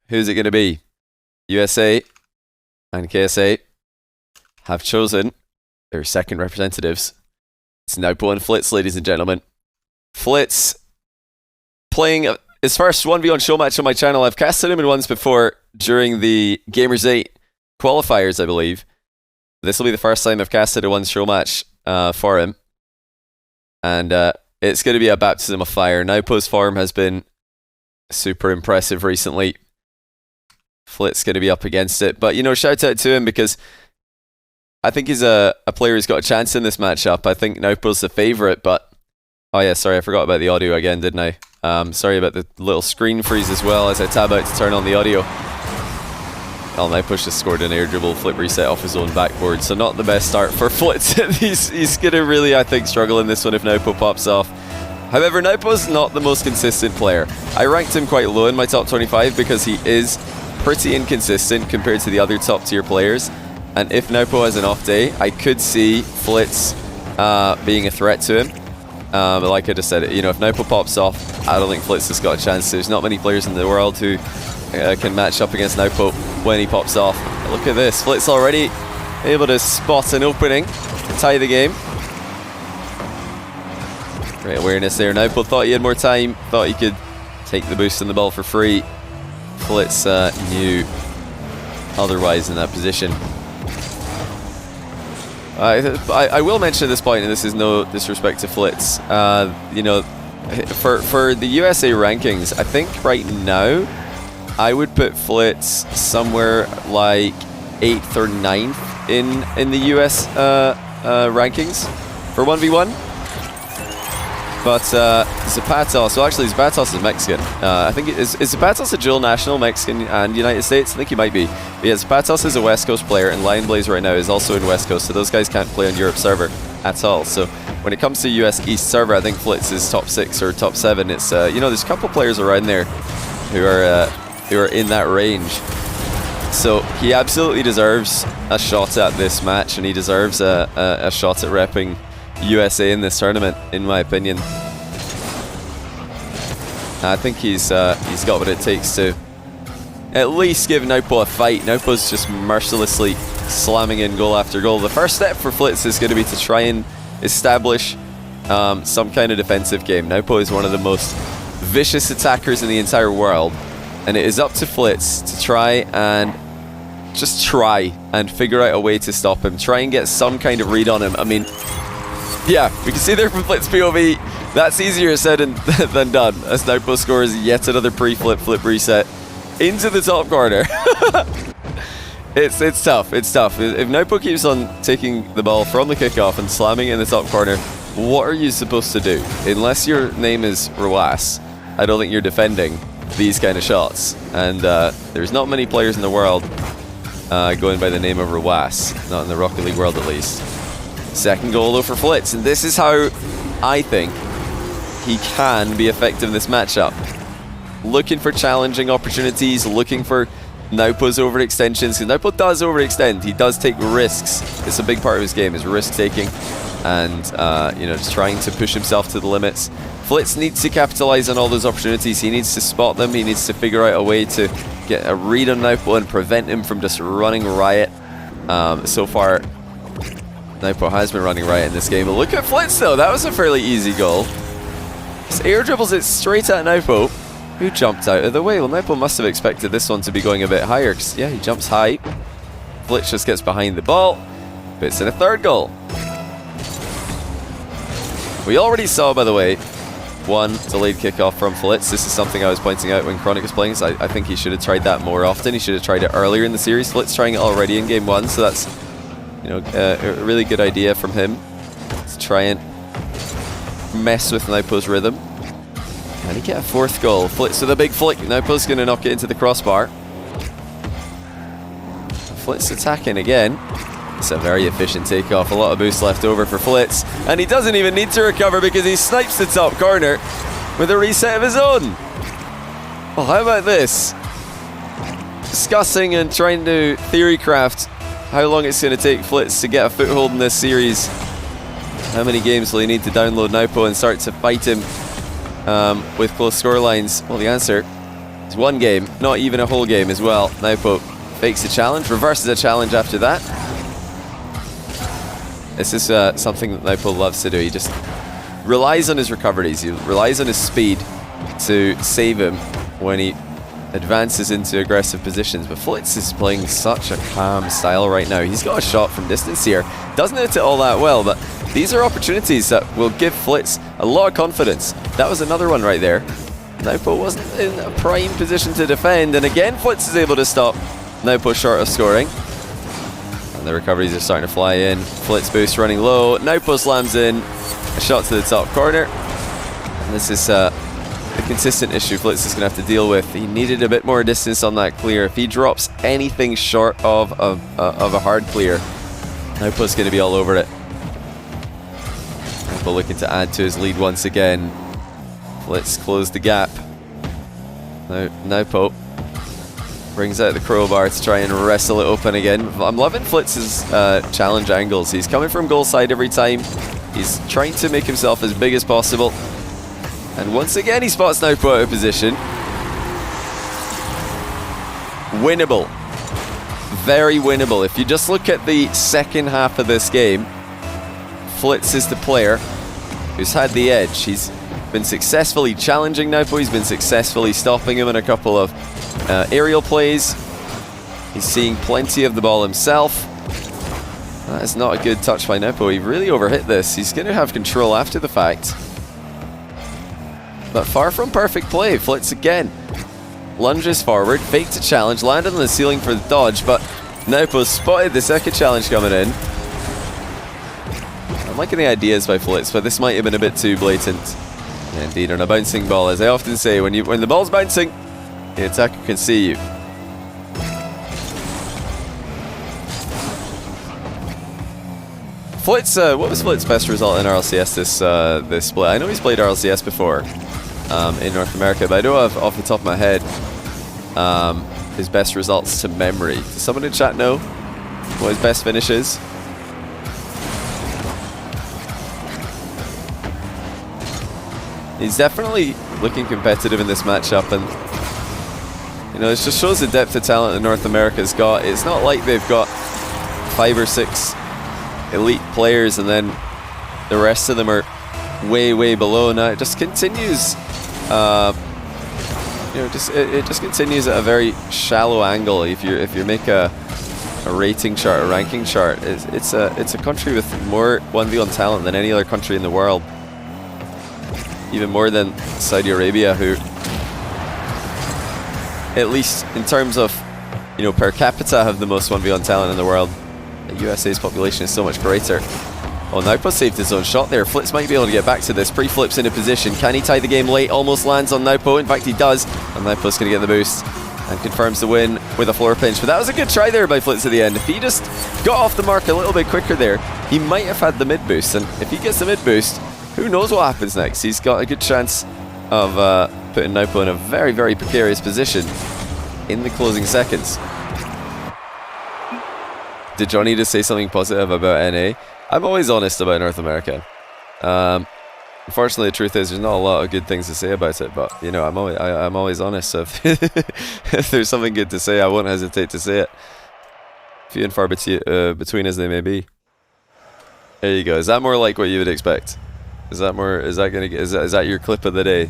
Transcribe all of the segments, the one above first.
Who's it going to be? USA and KSA have chosen their second representatives. It's Nwpo and Flitz, ladies and gentlemen. Flitz playing his first 1v1 show match on my channel. I've casted him in once before during the Gamers 8 qualifiers, I believe. This will be the first time I've casted a one show match for him. And it's going to be a baptism of fire. Nwpo's form has been super impressive recently. Flitz going to be up against it. But, you know, shout out to him because I think he's a player who's got a chance in this matchup. I think Nwpo's the favourite, but... Oh yeah, sorry, I forgot about the audio again, didn't I? Sorry about the little screen freeze as well as I tab out to turn on the audio. Nwpo just scored an air dribble flip reset off his own backboard, so not the best start for Flitz. he's going to really, I think, struggle in this one if Nwpo pops off. However, Nwpo's not the most consistent player. I ranked him quite low in my top 25 because he is pretty inconsistent compared to the other top tier players. And if Nwpo has an off day, I could see Flitz being a threat to him. But like I just said, you know, if Nwpo pops off, I don't think Flitz has got a chance. There's not many players in the world who can match up against Nwpo when he pops off. Look at this, Flitz already able to spot an opening, tie the game. Great awareness there. Nwpo thought he had more time, thought he could take the boost on the ball for free. Flitz knew otherwise in that position. I will mention at this point, and this is no disrespect to Flitz, you know, for the USA rankings, I think right now I would put Flitz somewhere like 8th or 9th in the US rankings for 1v1. But Zapatos, well actually Zapatos is Mexican. I think is Zapatos a dual national, Mexican and United States? I think he might be. But yeah, Zapatos is a West Coast player and Lionblaze right now is also in West Coast, so those guys can't play on Europe server at all. So when it comes to US East server, I think Flitz is top 6 or top 7. It's you know, there's a couple players around there who are in that range. So he absolutely deserves a shot at this match, and he deserves a shot at repping USA in this tournament, in my opinion. I think he's got what it takes to at least give Nwpo a fight. Nwpo's just mercilessly slamming in goal after goal. The first step for Flitz is going to be to try and establish some kind of defensive game. Nwpo is one of the most vicious attackers in the entire world, and it is up to Flitz to try and figure out a way to stop him. Try and get some kind of read on him. I mean, yeah, we can see there from Flitz POV, that's easier said than done, as Nwpo scores yet another pre-flip flip reset into the top corner. It's tough, it's tough. If Nwpo keeps on taking the ball from the kickoff and slamming it in the top corner, what are you supposed to do? Unless your name is Rawas, I don't think you're defending these kind of shots. And there's not many players in the world going by the name of Rawas, not in the Rocket League world at least. Second goal though for Flitz, and this is how I think he can be effective in this matchup. Looking for challenging opportunities, looking for Nwpo's overextensions, because Nwpo does overextend, he does take risks. It's a big part of his game, is risk taking, and you know, just trying to push himself to the limits. Flitz needs to capitalize on all those opportunities, he needs to spot them, he needs to figure out a way to get a read on Nwpo and prevent him from just running riot. So far, Nwpo has been running riot in this game, but look at Flitz though, that was a fairly easy goal. Just air dribbles it straight at Nwpo, who jumped out of the way. Well, Nwpo must have expected this one to be going a bit higher, because yeah, he jumps high. Flitz just gets behind the ball, puts in a third goal. We already saw, by the way, one delayed kickoff from Flitz. This is something I was pointing out when Chronic was playing, so I think he should have tried that more often. He should have tried it earlier in the series. Flitz trying it already in game 1, so that's, you know, a really good idea from him to try and mess with Nwpo's rhythm. And he get a fourth goal. Flitz with a big flick. Nwpo's going to knock it into the crossbar. Flitz attacking again. It's a very efficient takeoff. A lot of boost left over for Flitz. And he doesn't even need to recover because he snipes the top corner with a reset of his own. Well, how about this? Discussing and trying to theory craft how long it's going to take Flitz to get a foothold in this series. How many games will he need to download Nwpo and start to fight him with close scorelines? Well, the answer It's one game, not even a whole game as well. Nwpo fakes a challenge, reverses a challenge after that. This is something that Nwpo loves to do. He just relies on his recoveries. He relies on his speed to save him when he advances into aggressive positions. But Flitz is playing such a calm style right now. He's got a shot from distance here. Doesn't hit it all that well, but these are opportunities that will give Flitz a lot of confidence. That was another one right there. Nwpo wasn't in a prime position to defend, and again Flitz is able to stop Nwpo short of scoring. And the recoveries are starting to fly in. Flitz boost running low. Nwpo slams in a shot to the top corner. And this is a consistent issue Flitz is going to have to deal with. He needed a bit more distance on that clear. If he drops anything short of a hard clear, Nwpo's going to be all over it. Nwpo looking to add to his lead once again. Flitz close the gap. Now Nwpo brings out the crowbar to try and wrestle it open again. I'm loving Flitz's challenge angles. He's coming from goal side every time. He's trying to make himself as big as possible. And once again he spots Nwpo out of position. Winnable. Very winnable. If you just look at the second half of this game, Flitz is the player who's had the edge. He's been successfully challenging Nwpo. He's been successfully stopping him in a couple of aerial plays. He's seeing plenty of the ball himself. That is not a good touch by Nwpo. He really overhit this. He's going to have control after the fact. But far from perfect play. Flitz again lunges forward, faked a challenge, landed on the ceiling for the dodge, but Nwpo spotted the second challenge coming in. I'm liking the ideas by Flitz, but this might have been a bit too blatant. Yeah, indeed, on a bouncing ball, as I often say, when the ball's bouncing, the attacker can see you. Flitz, what was Flitz's best result in RLCS this split? I know he's played RLCS before in North America, but I don't have off the top of my head his best results to memory. Does someone in chat know what his best finish is? He's definitely looking competitive in this matchup, and you know, it just shows the depth of talent that North America's got. It's not like they've got 5 or 6 elite players and then the rest of them are way below. Now it just continues, you know, it just continues at a very shallow angle. If you make a rating chart, a ranking chart, it's a country with more 1v1 talent than any other country in the world. Even more than Saudi Arabia, who, at least in terms of, you know, per capita, have the most 1v1 talent in the world. The USA's population is so much greater. Oh, Nwpo saved his own shot there. Flitz might be able to get back to this. Pre-flips into position. Can he tie the game late? Almost lands on Nwpo. In fact, he does. And Nwpo's going to get the boost and confirms the win with a floor pinch. But that was a good try there by Flitz at the end. If he just got off the mark a little bit quicker there, he might have had the mid boost. And if he gets the mid boost, who knows what happens next? He's got a good chance of putting Nwpo in a very precarious position in the closing seconds. Did Johnny just say something positive about NA? I'm always honest about North America. Unfortunately, the truth is there's not a lot of good things to say about it, but you know, I'm always honest. So if there's something good to say, I won't hesitate to say it. Few and far between as they may be. There you go. Is that more like what you would expect? Is that more? Is that gonna get? Is that your clip of the day?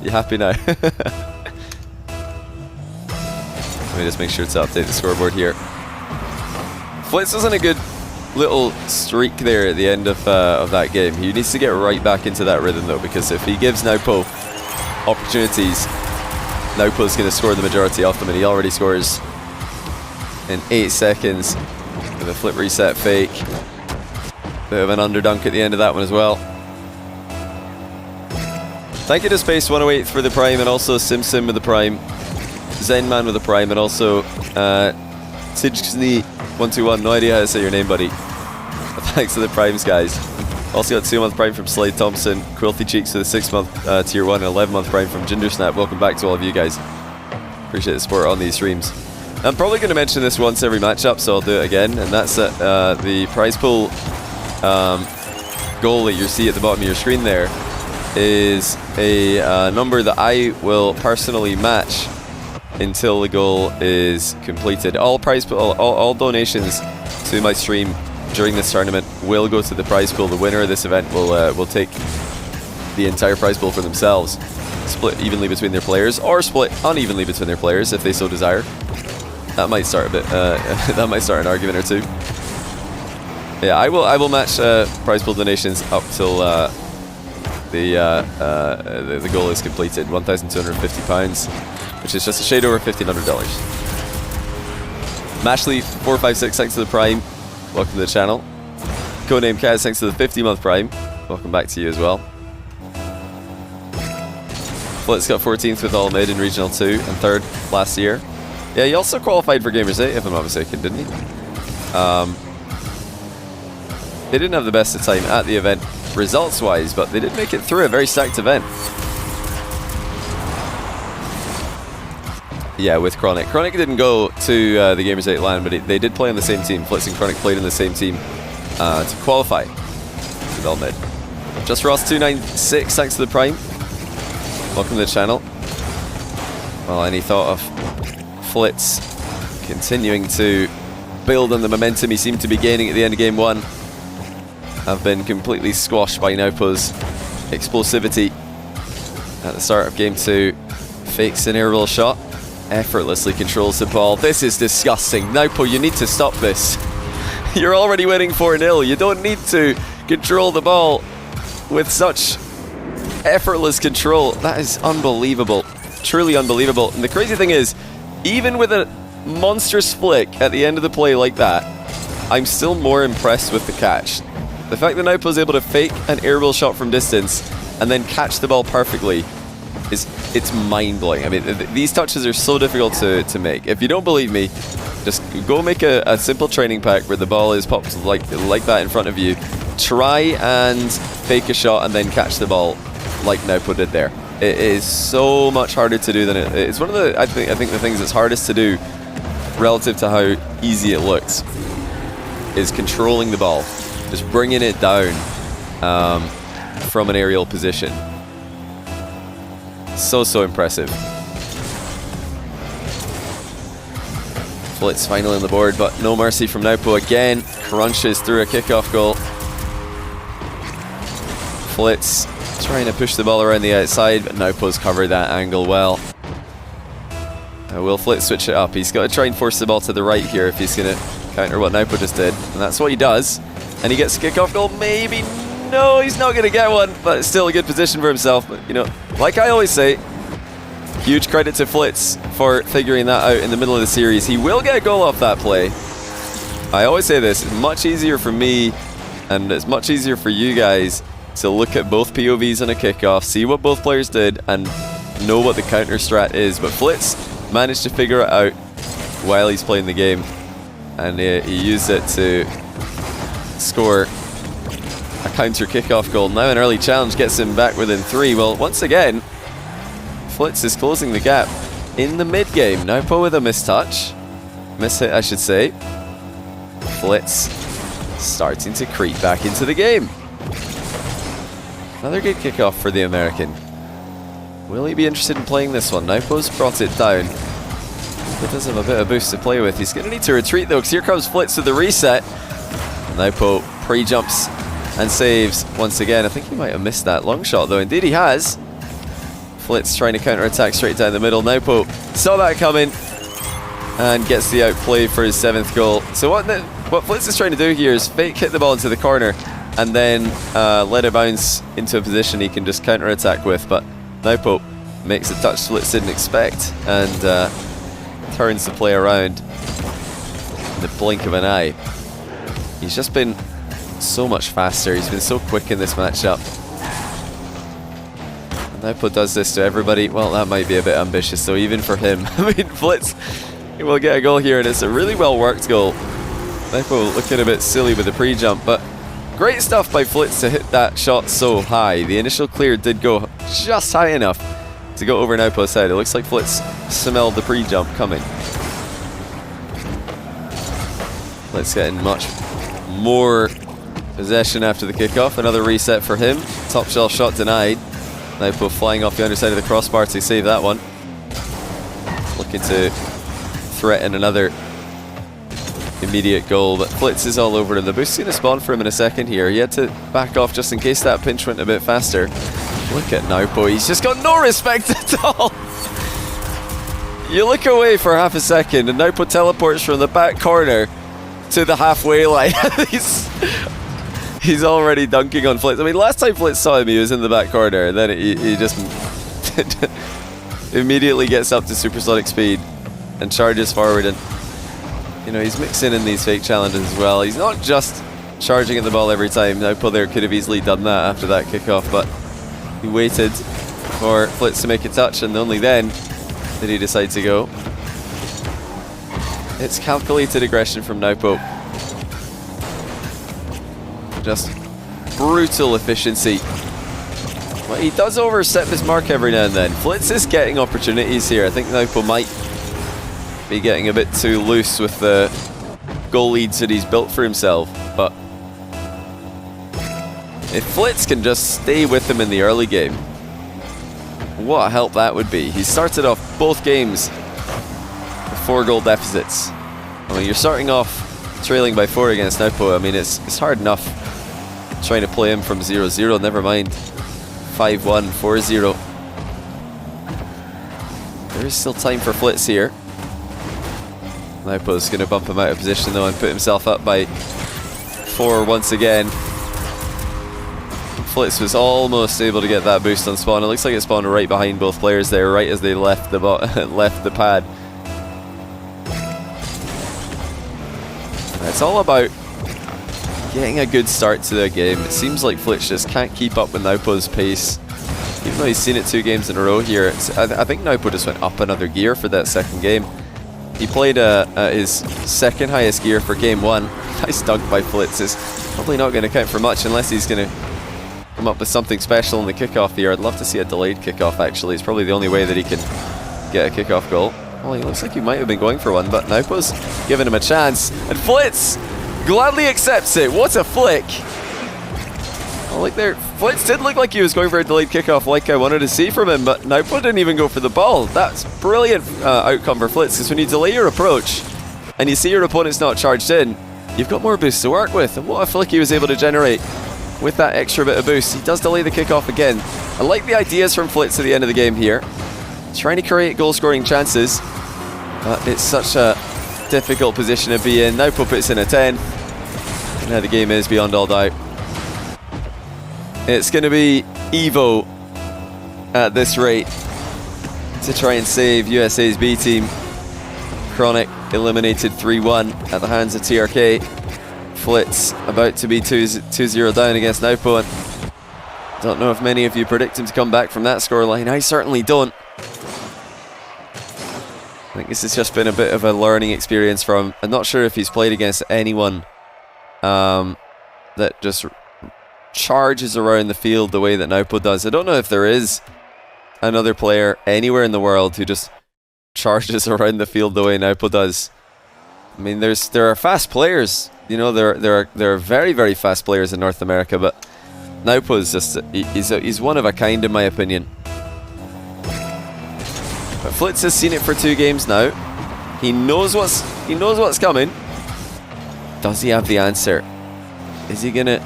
You happy now? Let me just make sure to update the scoreboard here. Flitz was in a good little streak there at the end of that game. He needs to get right back into that rhythm though, because if he gives Nwpo opportunities, Nwpo's going to score the majority of them, and he already scores in 8 seconds with a flip reset fake. Bit of an underdunk at the end of that one as well. Thank you to Space108 for the Prime, and also SimSim with the Prime, Zenman with the Prime, and also Tijksni121, no idea how to say your name, buddy. Thanks to the Primes, guys. Also got 2-month Prime from Slade Thompson, Quilty Cheeks with a 6-month Tier 1, and 11-month Prime from Gingersnap. Welcome back to all of you guys. Appreciate the support on these streams. I'm probably going to mention this once every matchup, so I'll do it again, and that's that the prize pool goal that you see at the bottom of your screen there is a number that I will personally match until the goal is completed. All donations to my stream during this tournament will go to the prize pool. The winner of this event will take the entire prize pool for themselves, split evenly between their players, or split unevenly between their players if they so desire. That might start a bit. That might start an argument or two. Yeah, I will match prize pool donations up till the goal is completed. £1,250, which is just a shade over $1,500. Mashley456, thanks to the Prime. Welcome to the channel. Codename Kaz, thanks to the 50-month Prime. Welcome back to you as well. Flitz got 14th with All Mid in Regional 2 and 3rd last year. Yeah, he also qualified for Gamers 8, if I'm not mistaken, didn't he? They didn't have the best of time at the event, results-wise, but they did make it through a very stacked event. Yeah, with Chronic. Chronic didn't go to the Gamers 8 LAN, but they did play on the same team. Flitz and Chronic played on the same team to qualify with All Mid. Just Ross296, thanks to the Prime. Welcome to the channel. Well, any thought of Flitz continuing to build on the momentum he seemed to be gaining at the end of Game 1 have been completely squashed by Nwpo's explosivity at the start of Game 2. Fakes an air roll shot, effortlessly controls the ball. This is disgusting. Nwpo, you need to stop this. You're already winning 4-0. You don't need to control the ball with such effortless control. That is unbelievable. Truly unbelievable. And the crazy thing is, even with a monstrous flick at the end of the play like that, I'm still more impressed with the catch. The fact that Nwpo is able to fake an air roll shot from distance and then catch the ball perfectly it's mind-blowing. I mean, these touches are so difficult to make. If you don't believe me, just go make a simple training pack where the ball is popped like that in front of you. Try and fake a shot and then catch the ball like Nwpo did there. It is so much harder to do than it's one of the I think the things that's hardest to do relative to how easy it looks is controlling the ball, just bringing it down from an aerial position. So impressive. Flitz finally on the board, but no mercy from Nwpo again. Crunches through a kickoff goal. Flitz trying to push the ball around the outside, but Nwpo's covered that angle well. Will Flitz switch it up? He's got to try and force the ball to the right here if he's going to counter what Nwpo just did, and that's what he does. And he gets a kickoff goal, maybe. No, he's not going to get one, but it's still a good position for himself. But, you know, like I always say, huge credit to Flitz for figuring that out in the middle of the series. He will get a goal off that play. I always say this, it's much easier for me, and it's much easier for you guys to look at both POVs on a kickoff, see what both players did, and know what the counter strat is. But Flitz managed to figure it out while he's playing the game, and he used it to score a counter kickoff goal. Now an early challenge gets him back within 3. Well, once again, Flitz is closing the gap in the mid game. Nwpo with a mistouch. Miss-hit, I should say. Flitz starting to creep back into the game. Another good kickoff for the American. Will he be interested in playing this one? Nwpo's brought it down. It does have a bit of boost to play with. He's going to need to retreat though, because here comes Flitz with the reset. Nwpo pre-jumps and saves once again. I think he might have missed that long shot though. Indeed he has. Flitz trying to counter-attack straight down the middle. Nwpo saw that coming and gets the outplay for his 7th goal. So what Flitz is trying to do here is fake hit the ball into the corner and then let it bounce into a position he can just counter-attack with. But Nwpo makes a touch Flitz didn't expect and turns the play around in the blink of an eye. He's just been so much faster. He's been so quick in this matchup. Nwpo does this to everybody. Well, that might be a bit ambitious though, even for him. I mean, Flitz will get a goal here, and it's a really well worked goal. Nwpo looking a bit silly with the pre-jump, but great stuff by Flitz to hit that shot so high. The initial clear did go just high enough to go over Nwpo's head. It looks like Flitz smelled the pre-jump coming. Flitz getting much more possession after the kickoff. Another reset for him. Top shelf shot denied. Nwpo flying off the underside of the crossbar to save that one. looking to threaten another immediate goal, but Flitz is all over him. The boost's going to spawn for him in a second here. He had to back off just in case that pinch went a bit faster. Look at Nwpo, he's just got no respect at all. You look away for half a second and Nwpo teleports from the back corner to the halfway line. He's already dunking on Flitz. I mean, last time Flitz saw him, he was in the back corner, and then he just immediately gets up to supersonic speed and charges forward. And you know, he's mixing in these fake challenges as well. He's not just charging at the ball every time. Nwpo there could have easily done that after that kickoff, but he waited for Flitz to make a touch, and only then did he decide to go. It's calculated aggression from Nwpo. Just brutal efficiency. But he does overstep his mark every now and then. Flitz is getting opportunities here. I think Nwpo might be getting a bit too loose with the goal leads that he's built for himself, but if Flitz can just stay with him in the early game, what a help that would be. He started off both games with 4 goal deficits. I mean, you're starting off trailing by 4 against Nwpo. I mean, it's hard enough trying to play him from 0-0, never mind 5-1, 4-0. There is still time for Flitz here. Nwpo's going to bump him out of position though and put himself up by 4 once again. Flitz was almost able to get that boost on spawn. It looks like it spawned right behind both players there, right as they left the left the pad. It's all about getting a good start to the game. It seems like Flitz just can't keep up with Nwpo's pace. Even though he's seen it 2 games in a row here, I think Nwpo just went up another gear for that second game. He played his second highest gear for game 1. Nice dunk by Flitz. It's probably not going to count for much unless he's going to come up with something special in the kickoff here. I'd love to see a delayed kickoff actually. It's probably the only way that he can get a kickoff goal. Well, he looks like he might have been going for one, but Nwpo's giving him a chance. And Flitz gladly accepts it. What a flick. Well, like there, Flitz did look like he was going for a delayed kickoff like I wanted to see from him, but Nwpo didn't even go for the ball. That's brilliant outcome for Flitz, because when you delay your approach and you see your opponent's not charged in, you've got more boost to work with. And what a flick he was able to generate with that extra bit of boost. He does delay the kickoff again. I like the ideas from Flitz at the end of the game here. Trying to create goal-scoring chances, but it's such a difficult position to be in. Nwpo puts in a 10. And now the game is beyond all doubt. It's going to be Evo at this rate to try and save USA's B team. Chronic eliminated 3-1 at the hands of TRK. Flitz about to be 2-0 down against Nwpo. And don't know if many of you predict him to come back from that scoreline. I certainly don't. I think this has just been a bit of a learning experience for him. I'm not sure if he's played against anyone that just charges around the field the way that Nwpo does. I don't know if there is another player anywhere in the world who just charges around the field the way Nwpo does. I mean, there are fast players, you know, there are very, very fast players in North America, but Nwpo is just he's one of a kind in my opinion. But Flitz has seen it for 2 games now. He knows what's coming. Does he have the answer? Is he gonna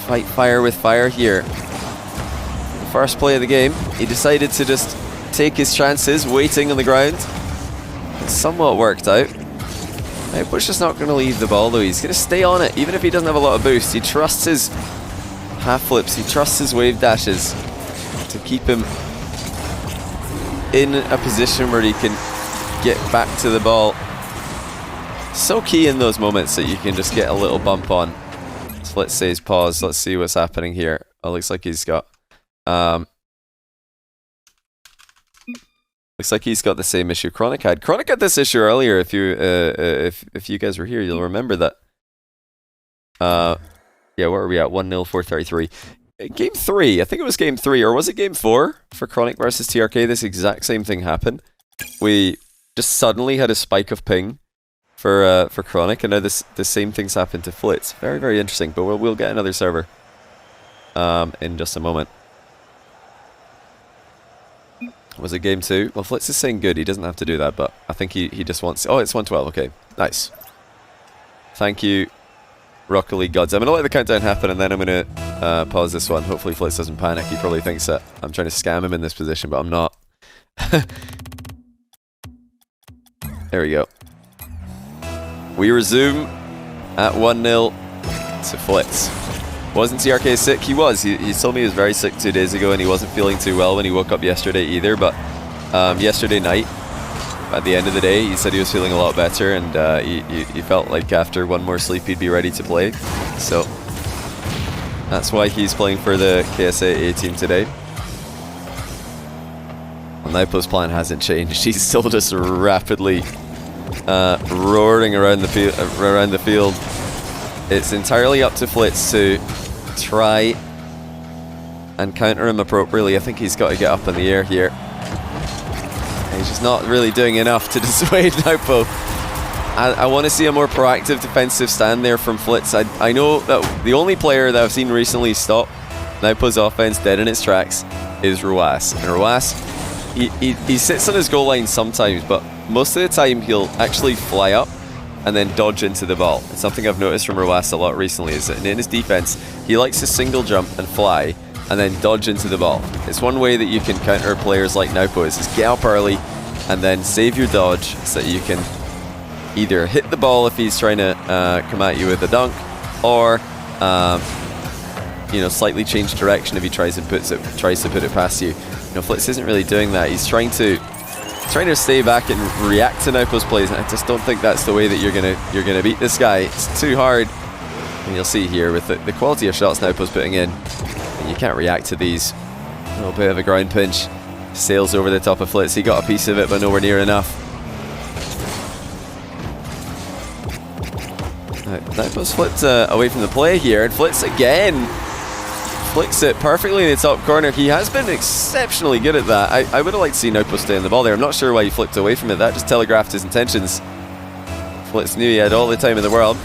fight fire with fire here? The first play of the game, he decided to just take his chances, waiting on the ground. It somewhat worked out. Nwpo's just not going to leave the ball though. He's going to stay on it, even if he doesn't have a lot of boost. He trusts his half flips, he trusts his wave dashes to keep him in a position where he can get back to the ball. So key in those moments that you can just get a little bump on. So let's say he's paused. Let's see what's happening here. Oh, looks like he's got looks like he's got the same issue Chronic had. Chronic had this issue earlier. If you guys were here, you'll remember that. Yeah, where are we at? 1-0, 433. Game 3, I think it was game 3, or was it game 4 for Chronic versus TRK? This exact same thing happened. We just suddenly had a spike of ping for Chronic, and now the same things happened to Flitz. Very, very interesting, but we'll get another server in just a moment. Was it game 2? Well, Flitz is saying good. He doesn't have to do that, but I think he just wants... Oh, it's 112. Okay, nice. Thank you, Rocket League gods. I'm going to let the countdown happen, and then I'm going to pause this one. Hopefully Flitz doesn't panic. He probably thinks that I'm trying to scam him in this position, but I'm not. There we go. We resume at 1-0 to Flitz. Wasn't TRK sick? He was. He told me he was very sick 2 days ago and he wasn't feeling too well when he woke up yesterday either, but yesterday night, at the end of the day, he said he was feeling a lot better and he felt like after one more sleep he'd be ready to play. So that's why he's playing for the KSA A team today. Well, Nwpo's plan hasn't changed. He's still just rapidly roaring around the field. It's entirely up to Flitz to try and counter him appropriately. I think he's got to get up in the air here. He's just not really doing enough to dissuade Nwpo. I want to see a more proactive defensive stand there from Flitz. I know that the only player that I've seen recently stop Nwpo's offense dead in its tracks is Ruas. And Ruas, he sits on his goal line sometimes, but most of the time he'll actually fly up and then dodge into the ball. It's something I've noticed from Ruas a lot recently, is that in his defense, he likes to single jump and fly and then dodge into the ball. It's one way that you can counter players like Nwpo, is just get up early and then save your dodge so that you can either hit the ball if he's trying to come at you with a dunk, or you know, slightly change direction if he tries to put it past you. You know, Flitz isn't really doing that. He's trying to stay back and react to Nwpo's plays, and I just don't think that's the way that you're gonna beat this guy. It's too hard, and you'll see here with the quality of shots Nwpo's putting in, and you can't react to these. A little bit of a ground pinch, sails over the top of Flitz. He got a piece of it, but nowhere near enough. Nwpo's flipped away from the play here, and Flitz again flicks it perfectly in the top corner. He has been exceptionally good at that. I would have liked to see Nwpo stay on the ball there. I'm not sure why he flicked away from it. That just telegraphed his intentions. Flitz knew he had all the time in the world.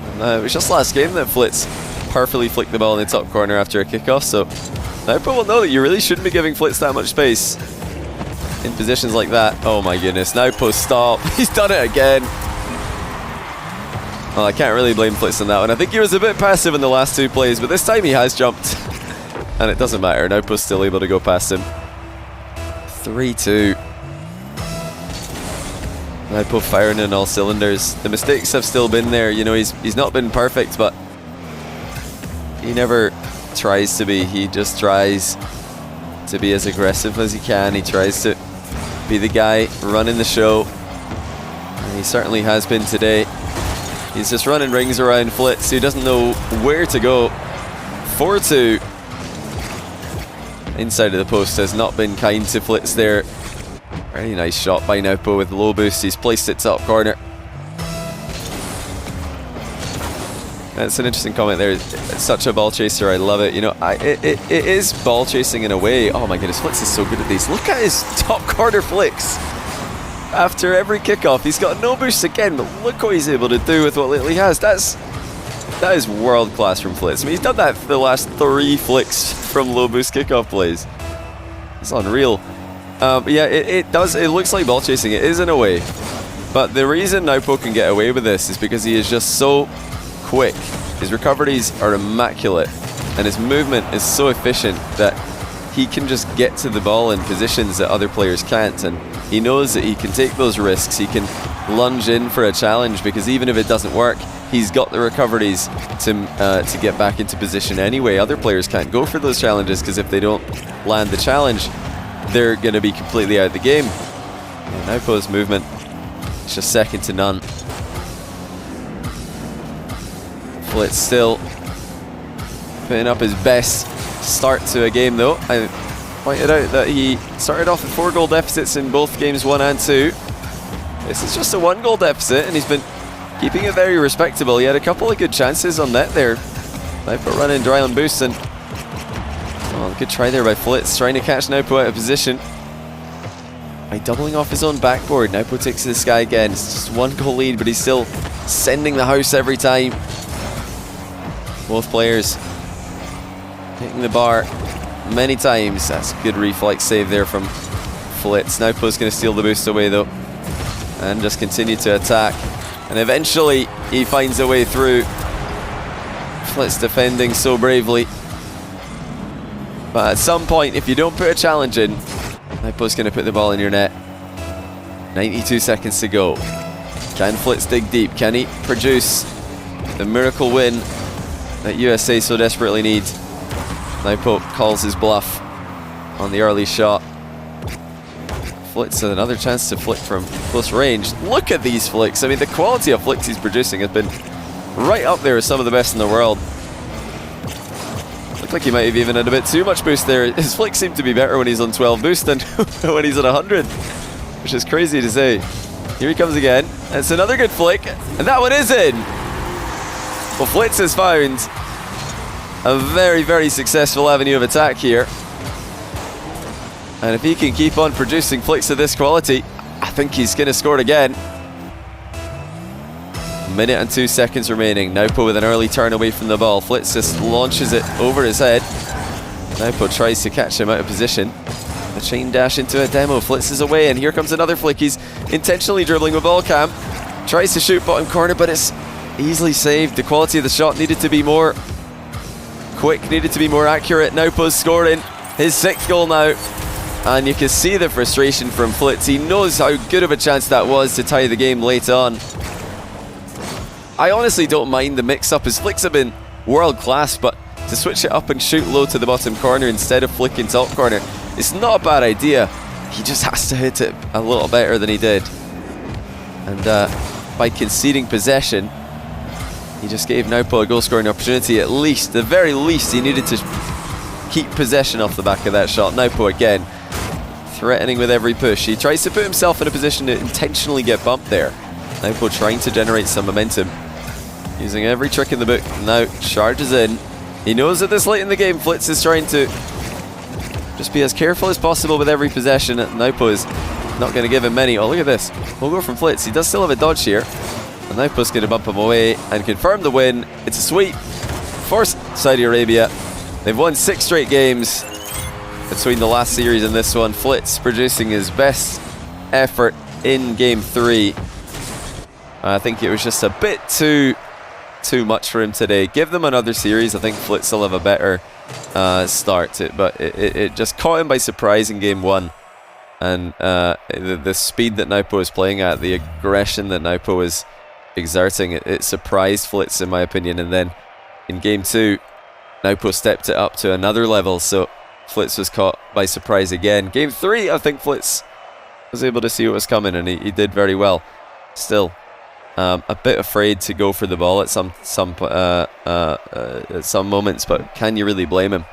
And, it was just last game that Flitz perfectly flicked the ball in the top corner after a kickoff, so Nwpo will know that you really shouldn't be giving Flitz that much space in positions like that. Oh my goodness, Nwpo, stop. He's done it again. Well, I can't really blame Flitz on that one. I think he was a bit passive in the last 2 plays, but this time he has jumped. And it doesn't matter. Nwpo's still able to go past him. 3-2. Nwpo firing on all cylinders. The mistakes have still been there. You know, he's not been perfect, but he never tries to be. He just tries to be as aggressive as he can. He tries to be the guy running the show. And he certainly has been today. He's just running rings around Flitz, who doesn't know where to go. 4-2. Inside of the post has not been kind to Flitz there. Very nice shot by Nwpo with low boost. He's placed it top corner. That's an interesting comment there. It's such a ball chaser. I love it. You know, it is ball chasing in a way. Oh my goodness, Flitz is so good at these. Look at his top corner flicks. After every kickoff, he's got no boost again, but look what he's able to do with what little he has. That is world class from Flitz. I mean, he's done that for the last 3 flicks from low boost kickoff plays. It's unreal. But yeah, it looks like ball chasing. It is in a way. But the reason Nwpo can get away with this is because he is just so quick. His recoveries are immaculate, and his movement is so efficient that he can just get to the ball in positions that other players can't, and he knows that he can take those risks. He can lunge in for a challenge, because even if it doesn't work, he's got the recoveries to get back into position anyway. Other players can't go for those challenges, because if they don't land the challenge, they're going to be completely out of the game. And Nwpo's movement is just second to none. Flitz still putting up his best start to a game, though. I pointed out that he started off with 4 goal deficits in both games 1 and 2. This is just a 1 goal deficit, and he's been keeping it very respectable. He had a couple of good chances on net there. Nwpo running dry on boost, and good try there by Flitz, trying to catch Nwpo out of position. By doubling off his own backboard, Nwpo takes this guy again. It's just 1 goal lead, but he's still sending the house every time. Both players hitting the bar many times. That's a good reflex save there from Flitz. Nwpo's going to steal the boost away though, and just continue to attack. And eventually he finds a way through. Flitz defending so bravely. But at some point, if you don't put a challenge in, Nwpo's going to put the ball in your net. 92 seconds to go. Can Flitz dig deep? Can he produce the miracle win that USA so desperately needs? Nwpo calls his bluff on the early shot. Flitz had another chance to flick from close range. Look at these flicks. I mean, the quality of flicks he's producing has been right up there with some of the best in the world. Looked like he might have even had a bit too much boost there. His flicks seem to be better when he's on 12 boost than when he's on 100, which is crazy to say. Here he comes again. It's another good flick, and that one is in. Well, Flitz has found a very, very successful avenue of attack here. And if he can keep on producing flicks of this quality, I think he's going to score it again. Minute and 2 seconds remaining. Nwpo with an early turn away from the ball. Flitz just launches it over his head. Nwpo tries to catch him out of position. The chain dash into a demo. Flitz is away, and here comes another flick. He's intentionally dribbling with ball cam. Tries to shoot bottom corner, but it's easily saved. The quality of the shot needed to be more quick, needed to be more accurate. Nwpo's scoring his 6th goal now. And you can see the frustration from Flitz. He knows how good of a chance that was to tie the game late on. I honestly don't mind the mix-up. His flicks have been world-class, but to switch it up and shoot low to the bottom corner instead of flicking top corner, it's not a bad idea. He just has to hit it a little better than he did. And by conceding possession, he just gave Nwpo a goal-scoring opportunity. At least, the very least, he needed to keep possession off the back of that shot. Nwpo again, threatening with every push. He tries to put himself in a position to intentionally get bumped there. Nwpo trying to generate some momentum, using every trick in the book. Now charges in. He knows that this late in the game, Flitz is trying to just be as careful as possible with every possession. Nwpo is not going to give him many. Oh, look at this. We'll go from Flitz. He does still have a dodge here. And Nwpo's going to bump him away and confirm the win. It's a sweep for Saudi Arabia. They've won 6 straight games between the last series and this one. Flitz producing his best effort in Game 3. I think it was just a bit too much for him today. Give them another series. I think Flitz will have a better start to it, but it just caught him by surprise in Game 1. And the speed that Nwpo was playing at, the aggression that Nwpo was exerting, it surprised Flitz in my opinion. And then in Game 2, Nwpo stepped it up to another level, so Flitz was caught by surprise again. Game 3, I think Flitz was able to see what was coming, and he did very well. Still, a bit afraid to go for the ball at some moments, but can you really blame him?